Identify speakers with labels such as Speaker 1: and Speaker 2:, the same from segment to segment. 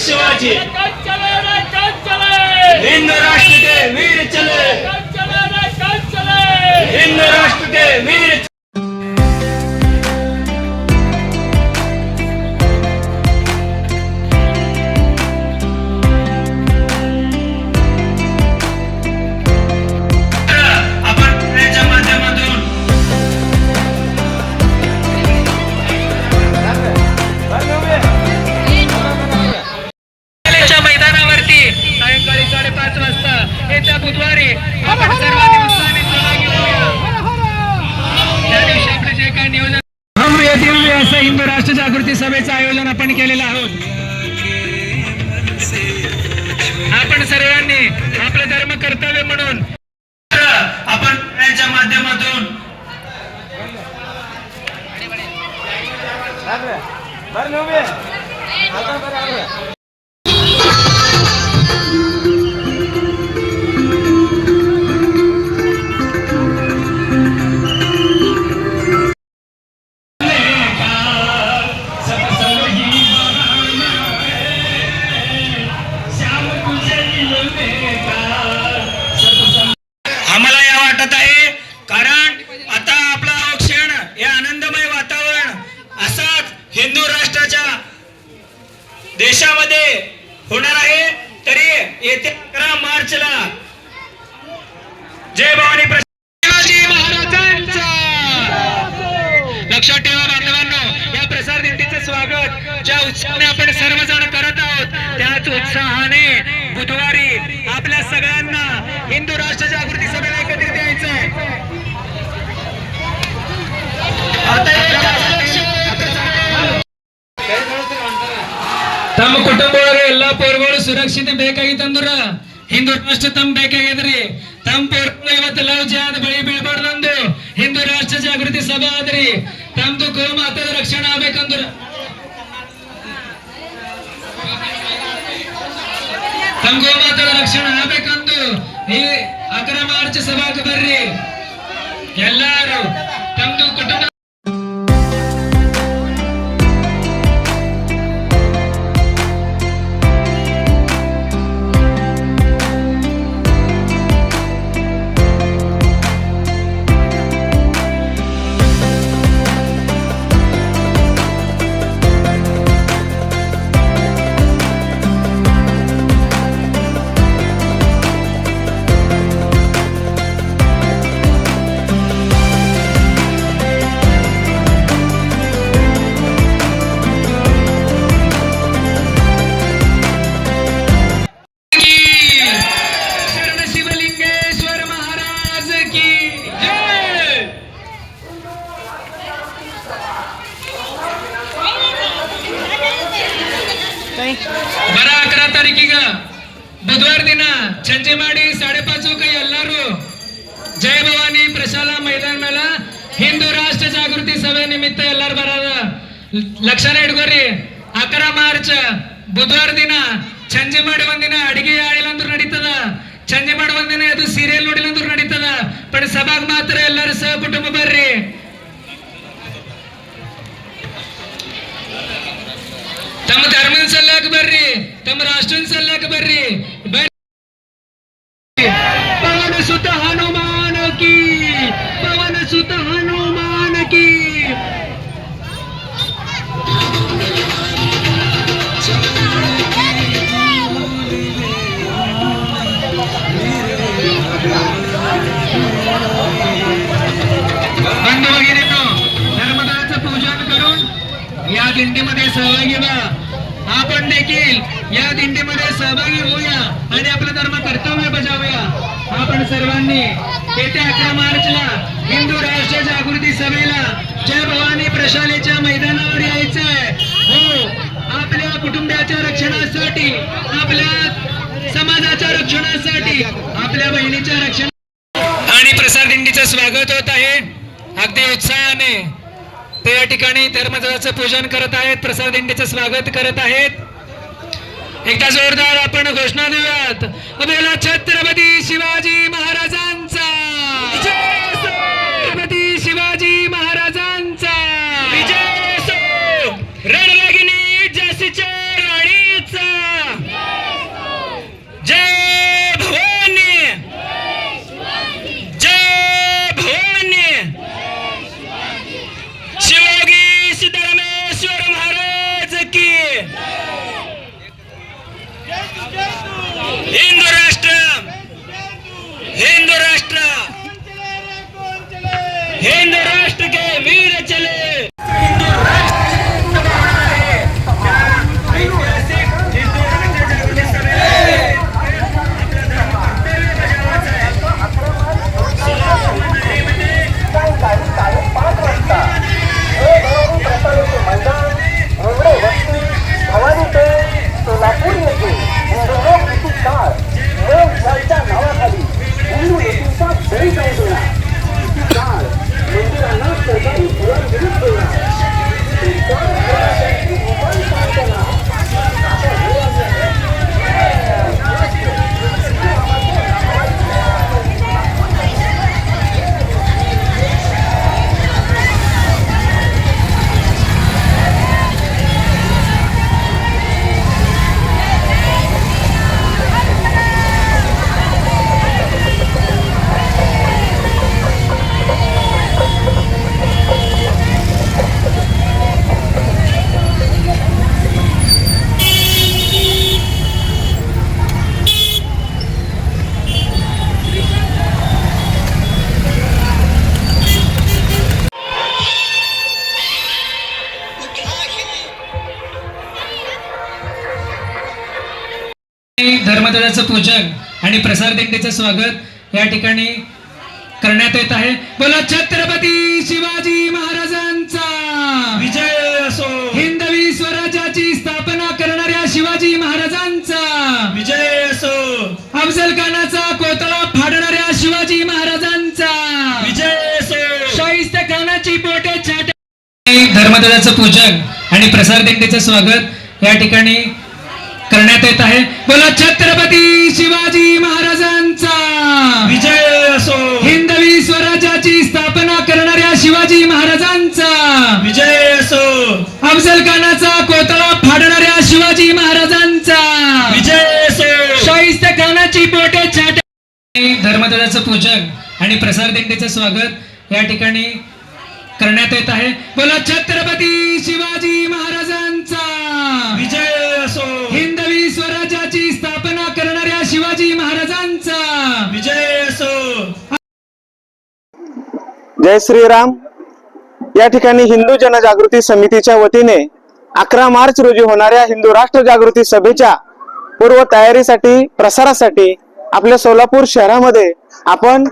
Speaker 1: शिवाजी हिंद राष्ट्र के वीर चले, हिंद राष्ट्र के वीर।
Speaker 2: मैदानावरती सायंकाळी 5:30 वाजता येत्या बुधवारी आपण सर्वांनी उत्साहाने सहभागी होऊया। त्या दिवशी आपलं जे काही नियोजन भव्य दिव्य असं हिंदू राष्ट्र जागृती सभेचं आयोजन आपण केलेलं आहोत। आपण सर्वांनी आपलं धर्म कर्तव्य म्हणून
Speaker 1: आपण याच्या माध्यमातून आम्हाला या वाटत आहे, कारण आता आपला क्षण हे आनंदमय वातावरण असाच हिंदू राष्ट्राच्या देशामध्ये होणार आहे। तरी येत्या 11 मार्चला जय भवानी शिवाजी महाराजांचा लक्षात ठेवा बांधवांनो। या प्रसार दिंडीचं स्वागत ज्या उत्साहाने आपण सर्वजण करत आहोत, त्याच उत्साहाने बुधवारी आपल्या सगळ्यांना हिंदू राष्ट्र जागृती सभेला एकत्रित यायचं आहे। ತಮ್ಮ ಕುಟುಂಬದೊಳಗೆ ಎಲ್ಲ ಪೋರ್ಗಳು ಸುರಕ್ಷಿತ ಬೇಕಾಗಿತ್ತಂದ್ರ ಹಿಂದೂ ರಾಷ್ಟ್ರ ತಮ್ಮ ಬೇಕಾಗಿದ್ರಿ। ತಮ್ಮ ಪೋರ್ಗಳು ಇವತ್ತು ಲವ್ ಜಿಹಾದ್ ಬಳಿ ಬೀಳ್ಬಾರ್ದಂದು ಹಿಂದೂ ರಾಷ್ಟ್ರ ಜಾಗೃತಿ ಸಭೆ ಆದ್ರಿ। ತಮ್ದು ಗೋಮಾತದ ರಕ್ಷಣೆ ಆಗ್ಬೇಕಂದ್ರ ತಮ್ಮ ಗೋಮಾತದ ರಕ್ಷಣೆ ಆಗ್ಬೇಕಂದು ಈ 11 ಮಾರ್ಚ್ ಸಭಾಕ್ಕೆ ಬರ್ರಿ ಎಲ್ಲಾರು ತಮ್ದು ಕುಟುಂಬ ಬರ 11 ತಾರೀಕಿಗ ಬುಧವಾರ ದಿನ ಸಂಜೆ ಮಾಡಿ 5:30 ಎಲ್ಲರೂ ಜಯ ಭವಾನಿ ಪ್ರಶಾಲಾ ಮೈದಾನ ಮೇಲೆ ಹಿಂದೂ ರಾಷ್ಟ್ರ ಜಾಗೃತಿ ಸಭೆ ನಿಮಿತ್ತ ಎಲ್ಲರೂ ಬರದ ಲಕ್ಷಣ ಇಟ್ಕೋರಿ। 11 ಮಾರ್ಚ್ ಬುಧವಾರ ದಿನ ಸಂಜೆ ಮಾಡಿ ಒಂದಿನ ಅಡಿಗೆ ಆಡಿಲ್ಲ ಅಂದ್ರೂ ನಡೀತದ, ಸಂಜೆ ಮಾಡಿ ಒಂದಿನ ಅದು ಸೀರಿಯಲ್ ನೋಡಿಲ್ಲ ಅಂದ್ರೂ ನಡೀತದ, ಬಟ್ ಸಭಾಗ್ ಮಾತ್ರ ಎಲ್ಲರೂ ಸಹ ಕುಟುಂಬ ಬರ್ರಿ। ತಮ್ಮ ಧರ್ಮದ ಸಲ್ಲಾಕ ಬರ್ರಿ, ತಮ್ಮ ರಾಷ್ಟ್ರದ ಸಲ್ಲಾಕ ಬರ್ರಿ। ಪವನ ಸುತ ಹನುಮಾನ ಕಿ, ಪವನ ಸುತ ಹನುಮಾನ ಕಿ। बंद वगैरे धर्मदाचं पूजन करून या दिंडीमध्ये सहभागी व्हा। आपण देखील या दिंडीमध्ये सहभागी होऊया आणि आपलं धर्म कर्तव्य बजावूया। आपण सर्वांनी येत्या 11 मार्चला हिंदू राष्ट्र जागृती सभेला जय भवानी प्रशालेच्या मैदानावर यायचं आहे। हो, आपल्या कुटुंबाच्या रक्षणासाठी, आपल्या समाजाच्या रक्षणासाठी, आपल्या बहिणीच्या रक्षण आणि प्रसार दिंडीचं स्वागत होत आहे अगदी उत्साहाने। ते या ठिकाणी धर्मध्वजाचं पूजन करत आहेत, प्रसार दिंडीचं स्वागत करत आहेत। एकदा जोरदार आपण घोषणा देऊयात, बोला छत्रपती शिवाजी महाराजांचा, छत्रपती शिवाजी महाराजांचा विजय।
Speaker 2: धर्मध्वजाचं पूजन आणि प्रसार दिंडीचं स्वागत या ठिकाणी करण्यात येत आहे. बोला छत्रपती शिवाजी महाराजांचा
Speaker 1: विजय असो.
Speaker 2: हिंदवी स्वराज्याची स्थापना करणाऱ्या शिवाजी महाराजांचा
Speaker 1: विजय असो.
Speaker 2: अफजल खानाचा कोतळा फाडणाऱ्या शिवाजी महाराजांचा
Speaker 1: विजय असो.
Speaker 2: शाहिस्ते खानाची बोटे छाट. धर्मध्वजाचं पूजन आणि प्रसार दिंडीचं स्वागत या ठिकाणी करण्यात येत आहे. बोला छत्रपती शिवाजी महाराजांचा
Speaker 1: विजय असो.
Speaker 2: हिंदवी स्वराज्याची स्थापना करणाऱ्या शिवाजी महाराजांचा
Speaker 1: विजय असो.
Speaker 2: अफजल खानाचा कोतळा फाडणाऱ्या शिवाजी महाराजांचा
Speaker 1: विजय असो.
Speaker 2: शाहिस्ते खानाची बोटे छाट. धर्मध्वजाचं पूजन आणि प्रसार दिंडीचं स्वागत या ठिकाणी करण्यात येत आहे. बोला छत्रपती शिवाजी महाराजांचा
Speaker 1: विजय असो.
Speaker 2: हिंदवी स्वराज्याची स्थापना करणाऱ्या शिवाजी महाराजांचा
Speaker 1: विजय असो.
Speaker 3: जय श्रीराम. या ठिकाणी हिंदू जनजागृती समितीच्या वतीने 11 मार्च रोजी होणाऱ्या हिंदू राष्ट्र जागृती सभेच्या पूर्व तयारीसाठी प्रसारासाठी आपल्या सोलापूर शहरामध्ये आपण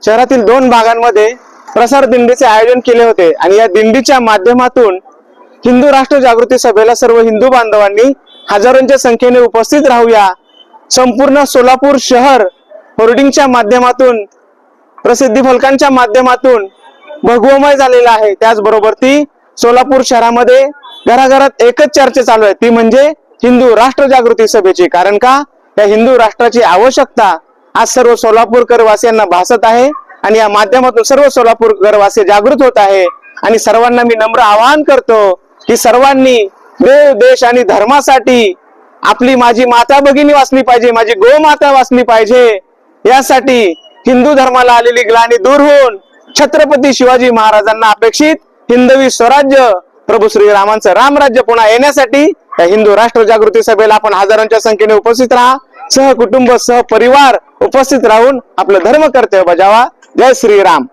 Speaker 3: शहरातील 2 भागांमध्ये प्रसार दिंडीचे आयोजन केले होते आणि या दिंडीच्या माध्यमातून हिंदू राष्ट्र जागृती सभेला सर्व हिंदू बांधवांनी हजारोंच्या संख्येने उपस्थित राहूया. संपूर्ण सोलापूर शहर होर्डिंगच्या माध्यमातून प्रसिद्धी फलकांच्या माध्यमातून भगवमय झालेला आहे. त्याचबरोबर ती सोलापूर शहरामध्ये घराघरात एकच चर्चा चालू आहे, ती म्हणजे हिंदू राष्ट्र जागृती सभेची. कारण का या हिंदू राष्ट्राची आवश्यकता आज सर्व सोलापूरकर वासियांना भासत आहे आणि या माध्यमातून सर्व सोलापूरकर वासी जागृत होत आहे. आणि सर्वांना मी नम्र आवाहन करतो की सर्वांनी देव देश आणि धर्मासाठी आपली माझी माता भगिनी वाचली पाहिजे, माझी गोमाता वाचली पाहिजे. यासाठी हिंदू धर्माला आलेली ग्लानी दूर होऊन छत्रपती शिवाजी महाराजांना अपेक्षित हिंदवी स्वराज्य प्रभू श्रीरामांचं रामराज्य पुन्हा येण्यासाठी या हिंदू राष्ट्र जागृती सभेला आपण हजारोंच्या संख्येने उपस्थित राहा. सहकुटुंब सहपरिवार उपस्थित राहून आपलं धर्म कर्तव्य बजावा. जय श्रीराम.